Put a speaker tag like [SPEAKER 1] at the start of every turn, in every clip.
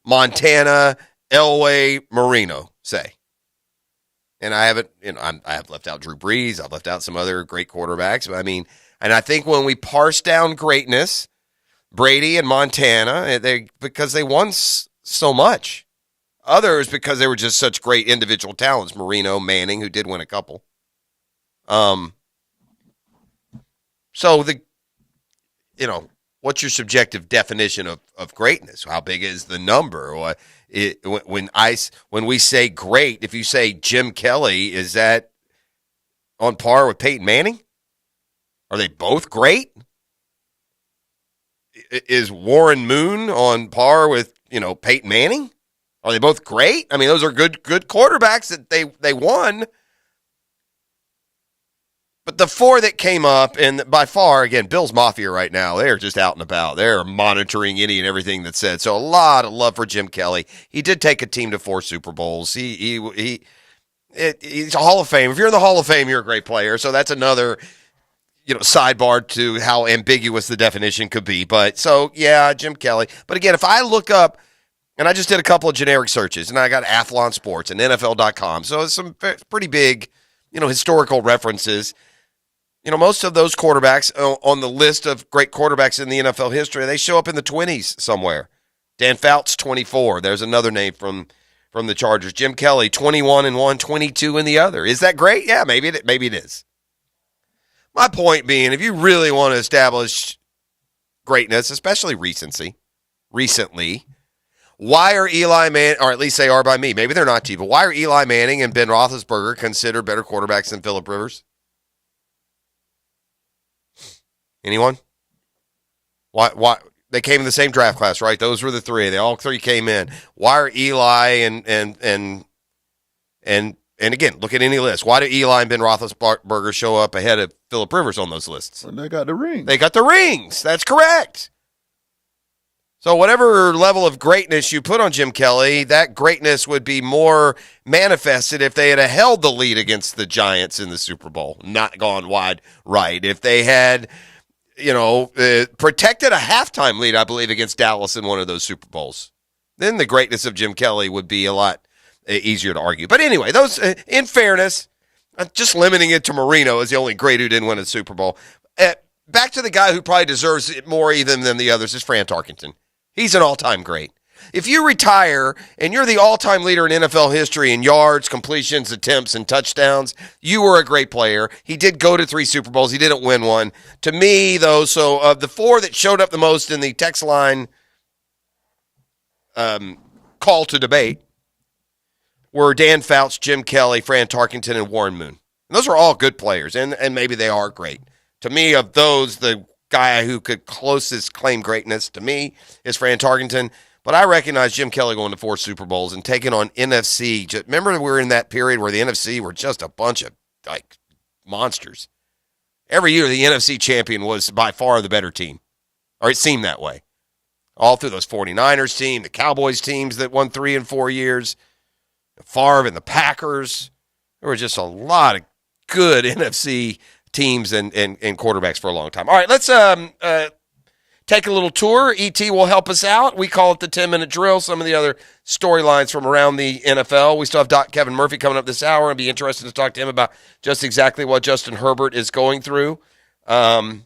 [SPEAKER 1] Montana, Elway, Marino say. And I haven't, I have left out Drew Brees. I've left out some other great quarterbacks. But I mean, and I think when we parse down greatness, Brady and Montana, because they won so much. Others because they were just such great individual talents. Marino, Manning, who did win a couple. So what's your subjective definition of greatness? How big is the number? When we say great, if you say Jim Kelly, is that on par with Peyton Manning? Are they both great? Is Warren Moon on par with Peyton Manning? Are they both great? I mean, those are good quarterbacks that they won. But the four that came up, and by far, again, Bills Mafia right now, they're just out and about. They're monitoring any and everything that's said. So a lot of love for Jim Kelly. He did take a team to 4 Super Bowls. He's a Hall of Fame. If you're in the Hall of Fame, you're a great player. So that's another sidebar to how ambiguous the definition could be. But so, yeah, Jim Kelly. But again, if I look up, and I just did a couple of generic searches, and I got Athlon Sports and NFL.com. So it's some pretty big, historical references. Most of those quarterbacks on the list of great quarterbacks in the NFL history, they show up in the 20s somewhere. Dan Fouts, 24. There's another name from the Chargers. Jim Kelly, 21 in one, 22 in the other. Is that great? Yeah, maybe it is. My point being, if you really want to establish greatness, especially recently, why are Eli Manning, or at least they are by me, maybe they're not to you, but why are Eli Manning and Ben Roethlisberger considered better quarterbacks than Phillip Rivers? Anyone? Why? They came in the same draft class, right? Those were the three. They all three came in. Why are Eli and again, look at any list. Why do Eli and Ben Roethlisberger show up ahead of Phillip Rivers on those lists?
[SPEAKER 2] And they got the rings.
[SPEAKER 1] They got the rings. That's correct. So whatever level of greatness you put on Jim Kelly, that greatness would be more manifested if they had held the lead against the Giants in the Super Bowl, not gone wide right. If they had, protected a halftime lead, I believe, against Dallas in one of those Super Bowls, then the greatness of Jim Kelly would be a lot easier to argue. But anyway, those, in fairness, just limiting it to Marino as the only great who didn't win a Super Bowl. Back to the guy who probably deserves it more even than the others is Fran Tarkenton. He's an all-time great. If you retire and you're the all-time leader in NFL history in yards, completions, attempts, and touchdowns, you were a great player. He did go to 3 Super Bowls. He didn't win one. To me, though, so of the 4 that showed up the most in the text line call to debate were Dan Fouts, Jim Kelly, Fran Tarkenton, and Warren Moon. And those are all good players, and maybe they are great. To me, of those, the guy who could closest claim greatness to me is Fran Tarkenton. But I recognize Jim Kelly going to 4 Super Bowls and taking on NFC. Remember we were in that period where the NFC were just a bunch of monsters. Every year the NFC champion was by far the better team. Or it seemed that way. All through those 49ers team, the Cowboys teams that won 3 and 4 years, Favre and the Packers. There were just a lot of good NFC teams and quarterbacks for a long time. All right, let's take a little tour. ET will help us out. We call it the 10-minute drill. Some of the other storylines from around the NFL. We still have Doc Kevin Murphy coming up this hour. I'd be interested to talk to him about just exactly what Justin Herbert is going through. I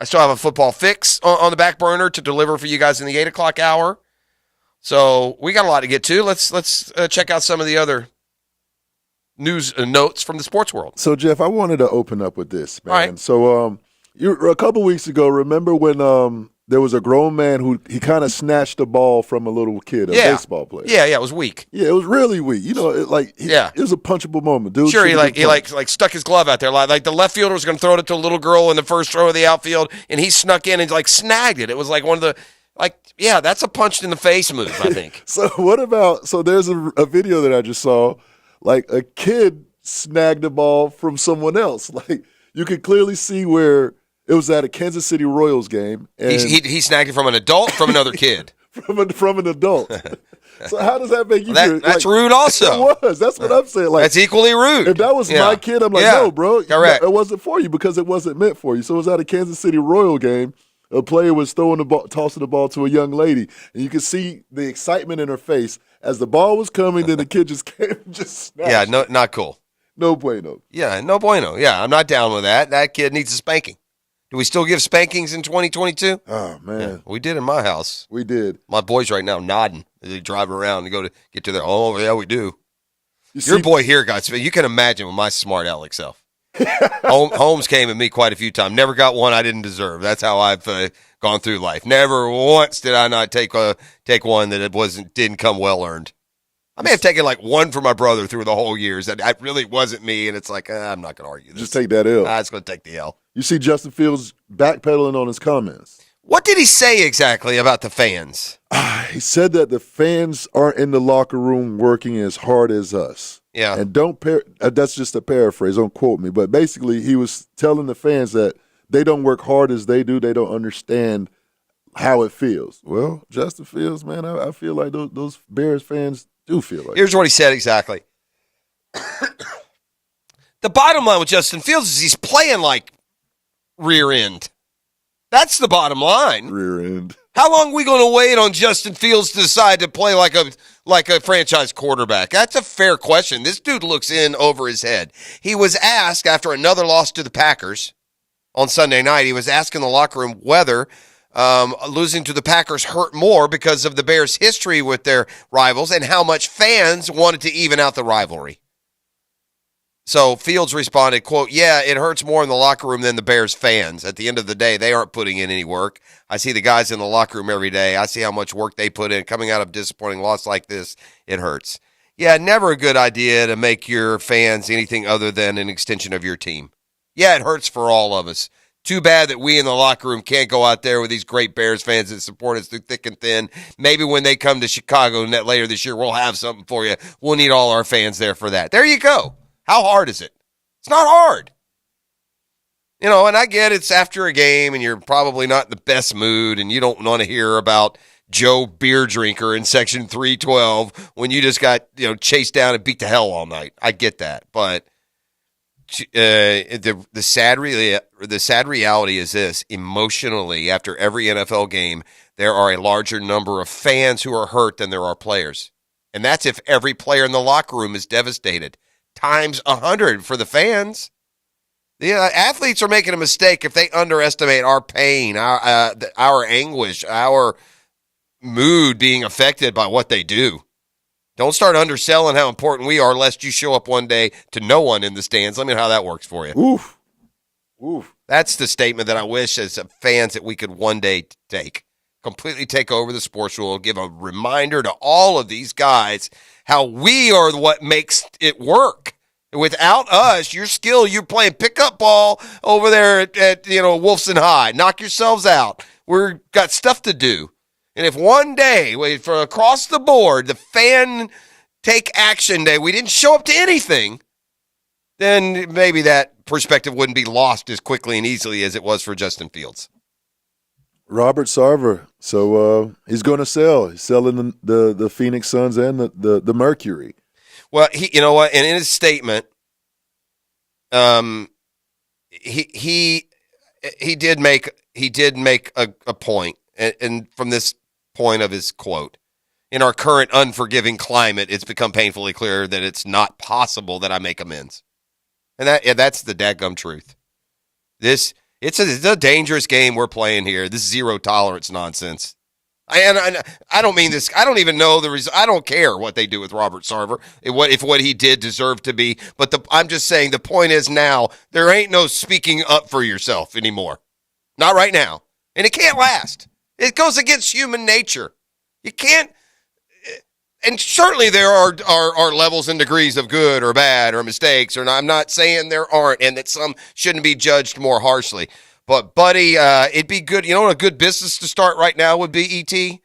[SPEAKER 1] still have a football fix on the back burner to deliver for you guys in the 8 o'clock hour. So we got a lot to get to. Let's check out some of the other news notes from the sports world.
[SPEAKER 2] So, Jeff, I wanted to open up with this, man.
[SPEAKER 1] All right.
[SPEAKER 2] So, a couple weeks ago, remember when there was a grown man who he kind of snatched the ball from a little kid, a baseball player?
[SPEAKER 1] Yeah, it was weak.
[SPEAKER 2] Yeah, it was really weak. It was a punchable moment, dude.
[SPEAKER 1] Sure, he stuck his glove out there, like the left fielder was going to throw it to a little girl in the first row of the outfield, and he snuck in and snagged it. It was like one of the. That's a punch in the face move, I think.
[SPEAKER 2] So there's a video that I just saw, a kid snagged the ball from someone else. You could clearly see where it was at a Kansas City Royals game. And
[SPEAKER 1] he snagged it from an adult, from another kid.
[SPEAKER 2] from an adult. So how does that make you feel?
[SPEAKER 1] That's rude also.
[SPEAKER 2] It was. That's what I'm saying.
[SPEAKER 1] That's equally rude.
[SPEAKER 2] If that was my kid, I'm no, bro.
[SPEAKER 1] Correct.
[SPEAKER 2] It wasn't for you because it wasn't meant for you. So it was at a Kansas City Royal game. a player was throwing the ball, tossing the ball to a young lady, and you could see the excitement in her face as the ball was coming. Then the kid just came, and just snatched.
[SPEAKER 1] Yeah, no, not cool.
[SPEAKER 2] No bueno.
[SPEAKER 1] Yeah, no bueno. Yeah, I'm not down with that. That kid needs a spanking. Do we still give spankings in 2022?
[SPEAKER 2] Oh man,
[SPEAKER 1] Yeah, we did in my house.
[SPEAKER 2] we did.
[SPEAKER 1] My boys right now nodding as they drive around to go to get to their. Oh yeah, we do.
[SPEAKER 2] You
[SPEAKER 1] Your
[SPEAKER 2] see,
[SPEAKER 1] boy here got. You can imagine with my smart aleck self. Holmes came at me quite a few times. Never got one I didn't deserve. That's how I've gone through life. Never once did I not take one that it didn't come well earned. I may have taken like one for my brother through the whole years. That really wasn't me, and it's like I'm not going to argue this.
[SPEAKER 2] just take that L.
[SPEAKER 1] I'm just going to take the L.
[SPEAKER 2] You see Justin Fields backpedaling on his comments.
[SPEAKER 1] What did he say exactly about the fans?
[SPEAKER 2] He said that the fans aren't in the locker room working as hard as us.
[SPEAKER 1] Yeah.
[SPEAKER 2] And that's just a paraphrase, don't quote me. But basically, he was telling the fans that they don't work hard as they do. They don't understand how it feels. Well, Justin Fields, man, I feel like those Bears fans do feel like
[SPEAKER 1] Here's what he said exactly. The bottom line with Justin Fields is he's playing like rear end. That's the bottom line.
[SPEAKER 2] rear end.
[SPEAKER 1] How long are we going to wait on Justin Fields to decide to play like a franchise quarterback? That's a fair question. This dude looks in over his head. He was asked after another loss to the Packers on Sunday night, he was asked in the locker room whether losing to the Packers hurt more because of the Bears' history with their rivals and how much fans wanted to even out the rivalry. So Fields responded, quote, "Yeah, it hurts more in the locker room than the Bears fans. At the end of the day, they aren't putting in any work. I see the guys in the locker room every day. I see how much work they put in. Coming out of a disappointing loss like this, it hurts. Yeah, never a good idea to make your fans anything other than an extension of your team. Yeah, it hurts for all of us. Too bad that we in the locker room can't go out there with these great Bears fans that support us through thick and thin. Maybe when they come to Chicago later this year, we'll have something for you. We'll need all our fans there for that." There you go. How hard is it? It's not hard. You know, and I get it's after a game and you're probably not in the best mood and you don't want to hear about Joe Beer Drinker in Section 312 when you just got, chased down and beat to hell all night. I get that. But the sad reality is this. Emotionally, after every NFL game, there are a larger number of fans who are hurt than there are players. And that's if every player in the locker room is devastated. Times 100 for the fans. The athletes are making a mistake if they underestimate our pain, our anguish, our mood being affected by what they do. Don't start underselling how important we are lest you show up one day to no one in the stands. Let me know how that works for you.
[SPEAKER 2] Oof. Oof.
[SPEAKER 1] That's the statement that I wish as fans that we could one day take. Completely take over the sports world, give a reminder to all of these guys how we are what makes it work. Without us, your skill, you're playing pickup ball over there at Wolfson High. Knock yourselves out. We've got stuff to do. And if one day, for across the board, the fan take action day, we didn't show up to anything, then maybe that perspective wouldn't be lost as quickly and easily as it was for Justin Fields.
[SPEAKER 2] Robert Sarver. So he's going to sell. He's selling the Phoenix Suns and the Mercury.
[SPEAKER 1] Well, you know what? And in his statement, he did make a point, and from this point of his quote, in our current unforgiving climate, it's become painfully clear that it's not possible that I make amends, and that's the dadgum truth. It's a dangerous game we're playing here. This zero tolerance nonsense. I don't mean this. I don't even know the reason. I don't care what they do with Robert Sarver, if what he did deserved to be. But I'm just saying the point is now there ain't no speaking up for yourself anymore. Not right now. And it can't last. It goes against human nature. You can't. And certainly there are levels and degrees of good or bad or mistakes. I'm not saying there aren't and that some shouldn't be judged more harshly. But, buddy, it'd be good. You know what a good business to start right now would be, E.T.?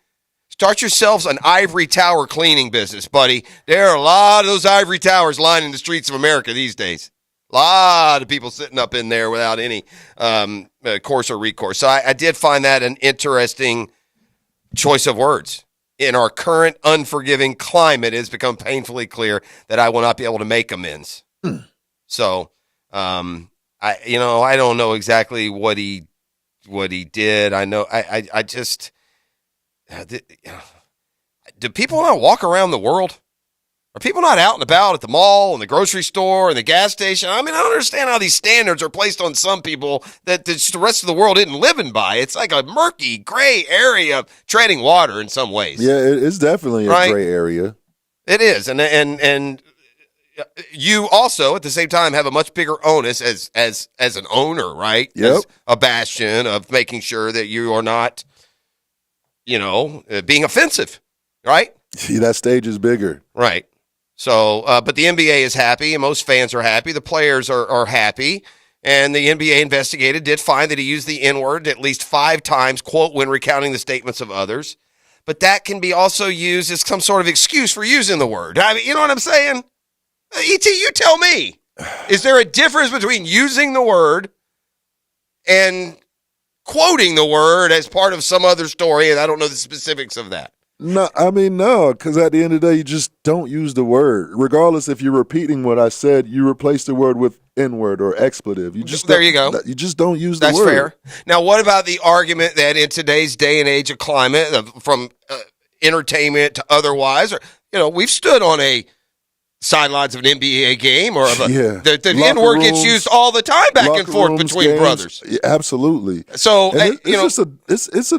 [SPEAKER 1] Start yourselves an ivory tower cleaning business, buddy. There are a lot of those ivory towers lining the streets of America these days. A lot of people sitting up in there without any course or recourse. So I did find that an interesting choice of words. In our current unforgiving climate, it has become painfully clear that I will not be able to make amends. So, I don't know exactly what he what he did. I know. I just do people not walk around the world? Are people not out and about at the mall and the grocery store and the gas station? I mean, I don't understand how these standards are placed on some people that the rest of the world isn't living by. It's like a murky, gray area of treading water in some ways.
[SPEAKER 2] Yeah, it's definitely a gray area.
[SPEAKER 1] It is, and you also at the same time have a much bigger onus as an owner, right?
[SPEAKER 2] Yep.
[SPEAKER 1] As a bastion of making sure that you are not, being offensive, right?
[SPEAKER 2] See, that stage is bigger,
[SPEAKER 1] right? So, but the NBA is happy, and most fans are happy. The players are happy, and the NBA did find that he used the N-word at least 5 times, quote, when recounting the statements of others. But that can be also used as some sort of excuse for using the word. I mean, you know what I'm saying? E.T., you tell me. Is there a difference between using the word and quoting the word as part of some other story? And I don't know the specifics of that.
[SPEAKER 2] No, I mean, no, because at the end of the day, you just don't use the word. Regardless if you're repeating what I said, you replace the word with N-word or expletive.
[SPEAKER 1] There you go.
[SPEAKER 2] You just don't use the
[SPEAKER 1] That's
[SPEAKER 2] word.
[SPEAKER 1] That's fair. Now, what about the argument that in today's day and age of climate, from entertainment to otherwise, or we've stood on a sidelines of an NBA game or of the N-word gets used all the time back and forth between games, brothers.
[SPEAKER 2] Yeah, absolutely.
[SPEAKER 1] So
[SPEAKER 2] it's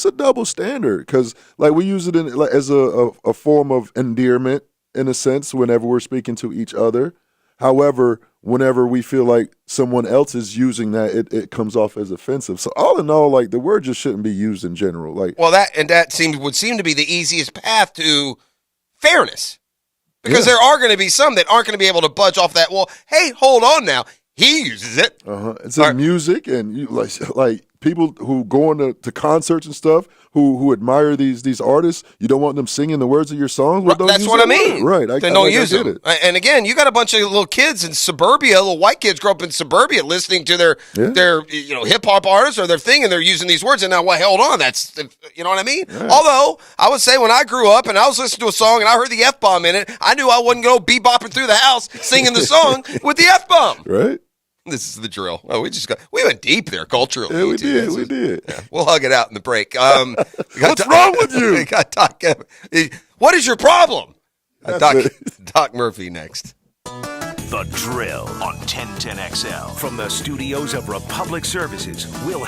[SPEAKER 2] a double standard because we use it as a form of endearment in a sense whenever we're speaking to each other. However, whenever we feel like someone else is using that, it comes off as offensive. So all in all, the word just shouldn't be used in general.
[SPEAKER 1] That would seem to be the easiest path to fairness. Because there are going to be some that aren't going to be able to budge off that. Well, hey, hold on now. He uses it.
[SPEAKER 2] It's in music, and you like people who go on to concerts and stuff who admire these artists. You don't want them singing the words of your songs. Well,
[SPEAKER 1] that's what I mean.
[SPEAKER 2] Right?
[SPEAKER 1] Then don't use them. And again, you got a bunch of little kids in suburbia, little white kids grow up in suburbia, listening to their hip hop artists or their thing, and they're using these words. And now, hold on, that's you know what I mean. Yeah. Although I would say when I grew up and I was listening to a song and I heard the F-bomb in it, I knew I wouldn't go bebopping through the house singing the song with the F-bomb.
[SPEAKER 2] Right.
[SPEAKER 1] This is the drill. Oh, we went deep there culturally.
[SPEAKER 2] Yeah, we did.
[SPEAKER 1] Yeah, we'll hug it out in the break.
[SPEAKER 2] What's wrong with you?
[SPEAKER 1] We got what is your problem? Doc Murphy next.
[SPEAKER 3] The Drill on 1010XL from the studios of Republic Services. We'll